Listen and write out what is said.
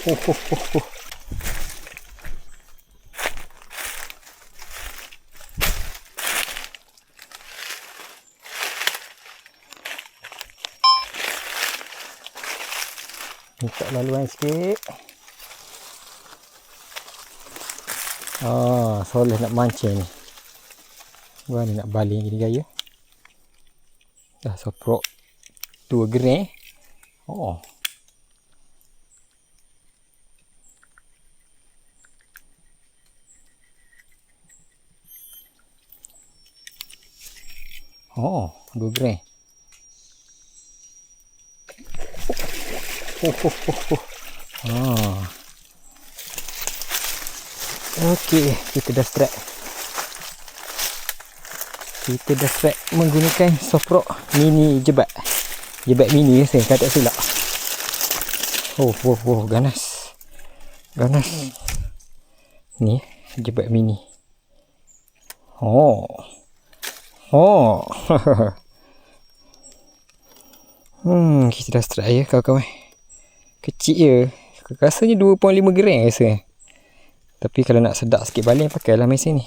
Oh. Minta laluan sikit. Soleh nak mancing ni. Gua ni nak baling gini gaya. Dah soprok 2 gerai. Oh, 2 gerai. Okey, kita dah strike. Kita dah strike menggunakan soprok mini jebat. Jebat mini saya tak silap. Ganas. Ni jebat mini. Kita dah strike ya kawan-kawan. Kecil je. Rasanya 2.5 gram rasa. Tapi kalau nak sedap sikit baling pakailah mesin ni.